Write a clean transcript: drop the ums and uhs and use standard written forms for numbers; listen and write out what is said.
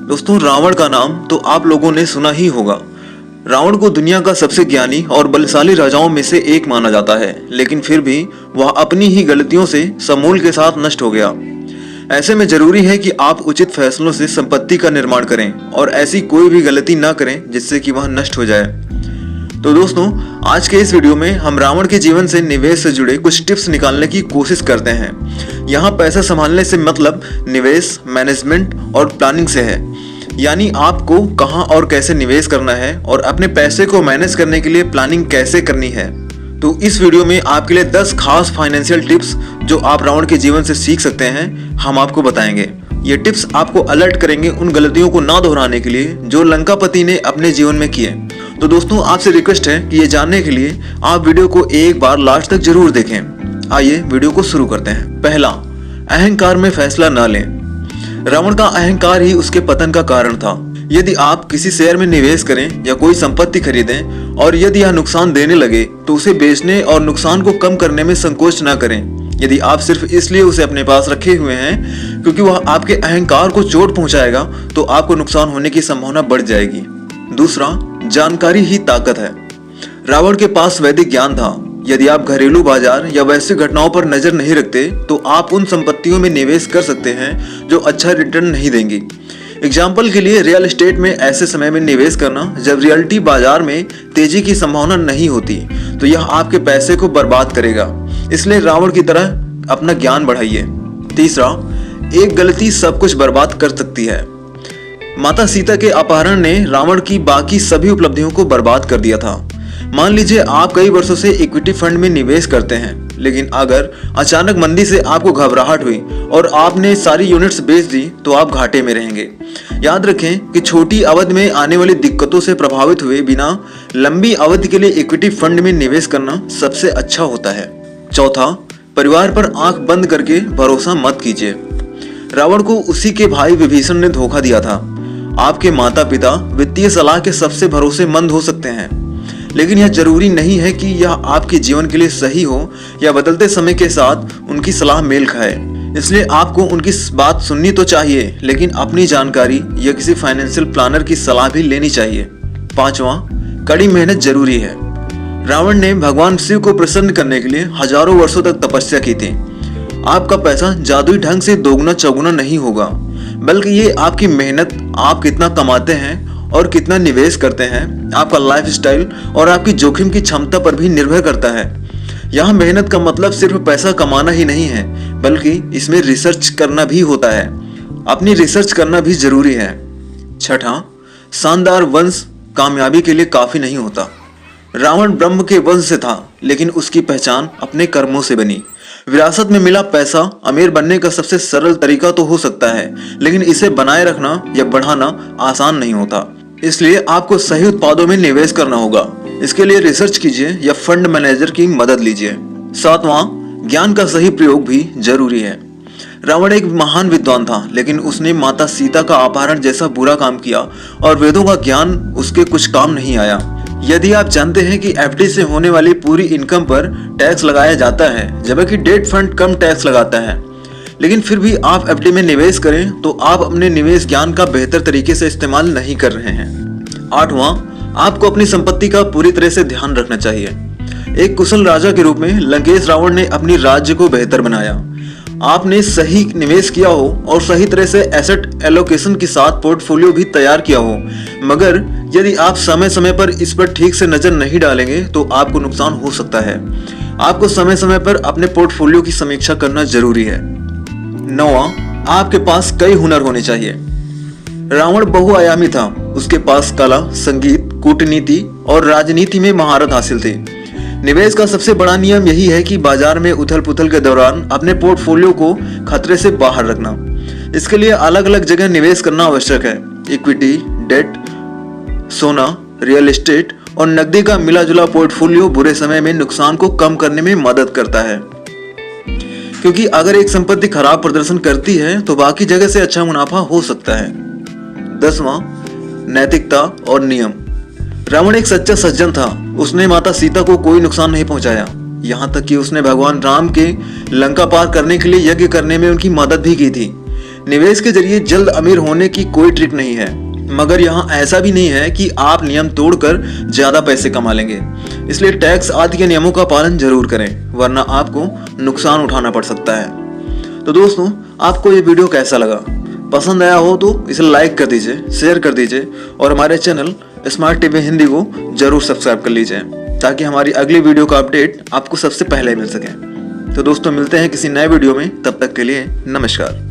दोस्तों, रावण का नाम तो आप लोगों ने सुना ही होगा। रावण को दुनिया का सबसे ज्ञानी और बलशाली राजाओं में से एक माना जाता है, लेकिन फिर भी वह अपनी ही गलतियों से समूल के साथ नष्ट हो गया। ऐसे में जरूरी है कि आप उचित फैसलों से संपत्ति का निर्माण करें और ऐसी कोई भी गलती ना करें जिससे कि वह नष्ट हो जाए। तो दोस्तों, आज के इस वीडियो में हम रावण के जीवन से निवेश से जुड़े कुछ टिप्स निकालने की कोशिश करते हैं। यहाँ पैसा संभालने से मतलब निवेश, मैनेजमेंट और प्लानिंग से है, यानी आपको कहाँ और कैसे निवेश करना है और अपने पैसे को मैनेज करने के लिए प्लानिंग कैसे करनी है। तो इस वीडियो में आपके लिए 10 खास फाइनेंशियल टिप्स जो आप रावण के जीवन से सीख सकते हैं, हम आपको बताएंगे। ये टिप्स आपको अलर्ट करेंगे उन गलतियों को ना दोहराने के लिए जो लंकापति ने अपने जीवन में किए। तो दोस्तों, आपसे रिक्वेस्ट है कि ये जानने के लिए आप वीडियो को एक बार लास्ट तक जरूर देखें। आइए वीडियो को शुरू करते हैं। पहला, अहंकार में फैसला ना लें। रावण का अहंकार ही उसके पतन का कारण था। यदि आप किसी शेयर में निवेश करें या कोई संपत्ति खरीदें और यदि यह नुकसान देने लगे तो उसे बेचने और नुकसान को कम करने में संकोच ना करें। यदि आप सिर्फ इसलिए उसे अपने पास रखे हुए हैं क्योंकि वह आपके अहंकार को चोट पहुंचाएगा, तो आपको नुकसान होने की संभावना बढ़ जाएगी। दूसरा, जानकारी ही ताकत है। रावण के पास वैदिक ज्ञान था। यदि आप घरेलू बाजार या वैश्विक घटनाओं पर नजर नहीं रखते तो आप उन संपत्तियों में निवेश कर सकते हैं जो अच्छा रिटर्न नहीं देंगी। एग्जाम्पल के लिए, रियल एस्टेट में ऐसे समय में निवेश करना जब रियल्टी बाजार में तेजी की संभावना नहीं होती, तो यह आपके पैसे को बर्बाद करेगा। इसलिए रावण की तरह अपना ज्ञान बढ़ाइए। तीसरा, एक गलती सब कुछ बर्बाद कर सकती है। माता सीता के अपहरण ने रावण की बाकी सभी उपलब्धियों को बर्बाद कर दिया था। मान लीजिए आप कई वर्षों से इक्विटी फंड में निवेश करते हैं, लेकिन अगर अचानक मंदी से आपको घबराहट हुई और आपने सारी यूनिट्स बेच दी तो आप घाटे में रहेंगे। याद रखें कि छोटी अवधि में आने वाली दिक्कतों से प्रभावित हुए बिना लंबी अवधि के लिए इक्विटी फंड में निवेश करना सबसे अच्छा होता है। चौथा, परिवार पर आंख बंद करके भरोसा मत कीजिए। रावण को उसी के भाई विभीषण ने धोखा दिया था। आपके माता पिता वित्तीय सलाह के सबसे भरोसेमंद हो सकते हैं, लेकिन यह जरूरी नहीं है कि यह आपके जीवन के लिए सही हो या बदलते समय के साथ उनकी सलाह मेल खाए। इसलिए आपको उनकी बात सुननी तो चाहिए, लेकिन अपनी जानकारी या किसी फाइनेंशियल प्लानर की सलाह भी लेनी चाहिए। पांचवा, कड़ी मेहनत जरूरी है। रावण ने भगवान शिव को प्रसन्न करने के लिए हजारों वर्षों तक तपस्या की थी। आपका पैसा जादुई ढंग से दोगुना चौगुना नहीं होगा, बल्कि ये आपकी मेहनत, आप कितना कमाते हैं और कितना निवेश करते हैं, आपका लाइफस्टाइल और आपकी जोखिम की क्षमता पर भी निर्भर करता है। यहाँ मेहनत का मतलब सिर्फ पैसा कमाना ही नहीं है, बल्कि इसमें रिसर्च करना भी होता है। अपनी रिसर्च करना भी जरूरी है। छठा, शानदार वंश कामयाबी के लिए काफी नहीं होता। रावण ब्रह्म के वंश से था, लेकिन उसकी पहचान अपने कर्मों से बनी। विरासत में मिला पैसा अमीर बनने का सबसे सरल तरीका तो हो सकता है, लेकिन इसे बनाए रखना या बढ़ाना आसान नहीं होता। इसलिए आपको सही उत्पादों में निवेश करना होगा। इसके लिए रिसर्च कीजिए या फंड मैनेजर की मदद लीजिए। सातवां, ज्ञान का सही प्रयोग भी जरूरी है। रावण एक महान विद्वान था, लेकिन उसने माता सीता का अपहरण जैसा बुरा काम किया और वेदों का ज्ञान उसके कुछ काम नहीं आया। यदि आप जानते हैं कि एफडी से होने वाली पूरी इनकम पर टैक्स लगाया जाता है, जबकि डेट फंड कम टैक्स लगाता है, लेकिन फिर भी आप एफडी में निवेश करें तो आप अपने निवेश ज्ञान का बेहतर तरीके से इस्तेमाल नहीं कर रहे हैं। आठवां, आपको अपनी संपत्ति का पूरी तरह से ध्यान रखना चाहिए। एक कुशल राजा के रूप में लंकेश रावण ने अपनी राज्य को बेहतर बनाया। आपने सही निवेश किया हो और सही तरह से एसेट एलोकेशन के साथ पोर्टफोलियो भी तैयार किया हो, मगर यदि आप समय समय पर इस पर ठीक से नजर नहीं डालेंगे तो आपको नुकसान हो सकता है। आपको समय समय पर अपने पोर्टफोलियो की समीक्षा करना जरूरी है। नौवां, आपके पास कई हुनर होने चाहिए। रावण बहुआयामी था। उसके पास कला, संगीत, कूटनीति और राजनीति में महारत हासिल थी। निवेश का सबसे बड़ा नियम यही है कि बाजार में उथल पुथल के दौरान अपने पोर्टफोलियो को खतरे से बाहर रखना। इसके लिए अलग अलग जगह निवेश करना आवश्यक है। इक्विटी, डेट, सोना, रियल एस्टेट और नकदी का मिला जुला पोर्टफोलियो बुरे समय में नुकसान को कम करने में मदद करता है, क्योंकि अगर एक संपत्ति खराब प्रदर्शन करती है तो बाकी जगह से अच्छा मुनाफा हो सकता है। 10वां, नैतिकता और नियम। रावण एक सच्चा सज्जन था। उसने माता सीता को कोई नुकसान नहीं पहुंचाया, यहाँ तक कि उसने भगवान राम के लंका पार करने के लिए यज्ञ करने में उनकी मदद भी की थी। निवेश के जरिए जल्द अमीर होने की कोई ट्रिक नहीं है, मगर यहाँ ऐसा भी नहीं है कि आप नियम तोड़कर ज्यादा पैसे कमा लेंगे। इसलिए टैक्स आदि के नियमों का पालन जरूर करें, वरना आपको नुकसान उठाना पड़ सकता है। तो दोस्तों, आपको ये वीडियो कैसा लगा? पसंद आया हो तो इसे लाइक कर दीजिए, शेयर कर दीजिए और हमारे चैनल स्मार्ट टीवी हिंदी को जरूर सब्सक्राइब कर लीजिए, ताकि हमारी अगली वीडियो का अपडेट आपको सबसे पहले मिल सके। तो दोस्तों, मिलते हैं किसी नए वीडियो में, तब तक के लिए नमस्कार।